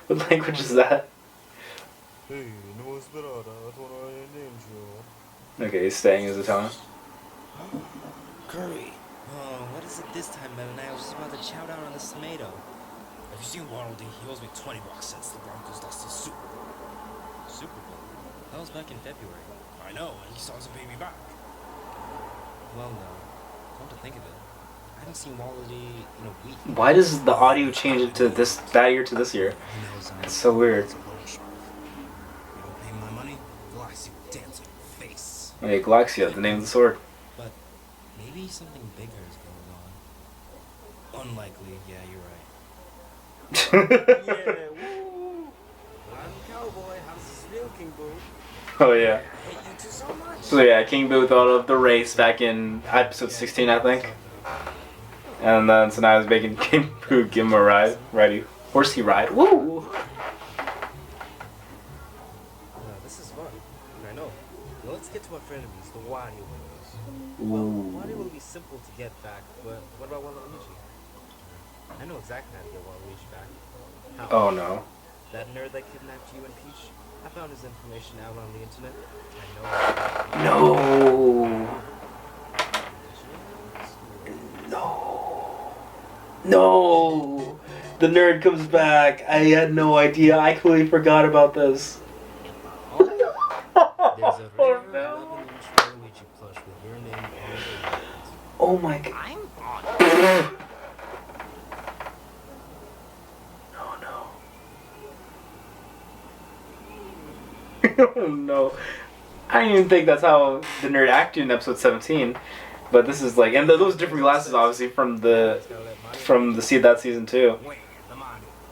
What language is that? Okay, he's staying as Italian. Curry. Oh, what is it this time, man? I was just about to chow down on this tomato. Have you seen Waddle Dee? He owes me $20 since the Broncos lost the Super Bowl. Super Bowl? That was back in February. I know, and he still hasn't paid me back. Well, no. Come to think of it, I haven't seen Waddle Dee in a week. Why does the audio change it to that year to this year? It's so weird. You don't pay my money, Galaxia will dance on your face. Okay, Galaxia, the name of the sword. But maybe something bigger is going on. Unlikely, yeah, you're right. Yeah, woo! I'm Cowboy, how's this feel, King Boo? Oh yeah. I hate you two so much. So yeah, King Boo thought of the race back in episode 16, I think. And then so now he's making King Boo give him a ride. Horsey ride. Woo! This is fun. I know. Now let's get to our frenemies, the Wario Brothers. Ooh. Well, Wario will be simple to get back, but what about Waluigi? I know exactly how to get Waluigi back. How? Oh no. That nerd that kidnapped you and Peach? I found his information out on the internet. I know. No. No. The nerd comes back. I had no idea. I completely forgot about this. There's a rare Oh, no. 11-inch Waluigi plush with your name on it. Oh my god. Oh no. I didn't even think that's how the nerd acted in episode 17. But this is like, and those different glasses obviously from the that season too.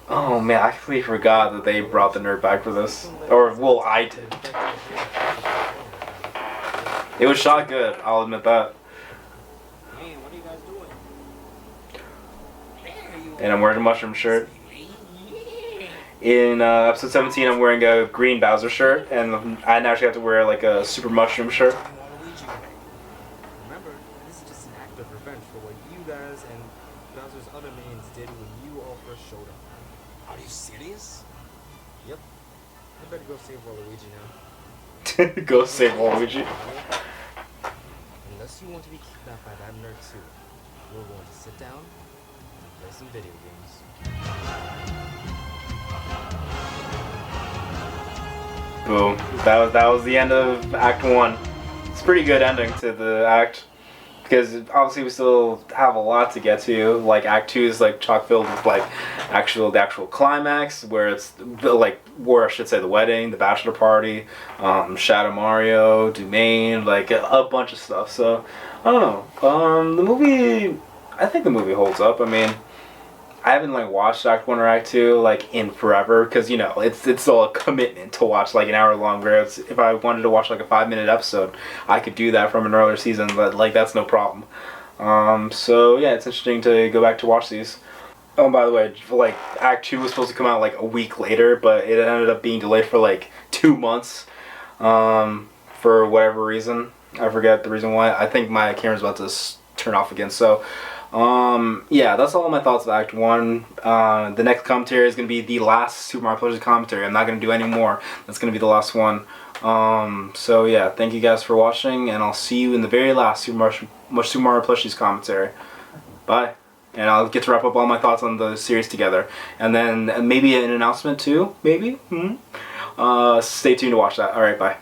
Oh man, I completely forgot that they brought the nerd back for this. Or, well, I did. It was shot good, I'll admit that. Hey, what are you guys doing? And I'm wearing a mushroom shirt. In episode 17, I'm wearing a green Bowser shirt, and I now actually have to wear like a super mushroom shirt. Remember, this is just an act of revenge for what you guys and Bowser's other minions did when you all first showed up. Are you serious? Yep. I better go save Waluigi now. Go save Waluigi. Unless you want to be kidnapped by that nerd too, we're going to sit down and play some video games. Boom. That was the end of Act 1. It's a pretty good ending to the act. Because obviously we still have a lot to get to. Like Act 2 is like chock filled with like the actual climax, where it's like, where I should say the wedding, the bachelor party, Shadow Mario, Domain, like a bunch of stuff. So I don't know. The movie, I think the movie holds up. I mean, I haven't like watched Act 1 or Act 2 like in forever, because you know it's all a commitment to watch like an hour long. Whereas if I wanted to watch like a 5-minute episode, I could do that from an earlier season, but like that's no problem. So yeah, it's interesting to go back to watch these. Oh, and by the way, like Act 2 was supposed to come out like a week later, but it ended up being delayed for like 2 months for whatever reason. I forget the reason why. I think my camera's about to turn off again. So yeah, that's all my thoughts of Act 1. The next commentary is going to be the last Super Mario Plushies commentary. I'm not going to do any more. That's going to be the last one. So yeah, thank you guys for watching, and I'll see you in the very last Super Mario Plushies commentary. Bye. Bye. And I'll get to wrap up all my thoughts on the series together. And then maybe an announcement too, maybe? Stay tuned to watch that. Alright, bye.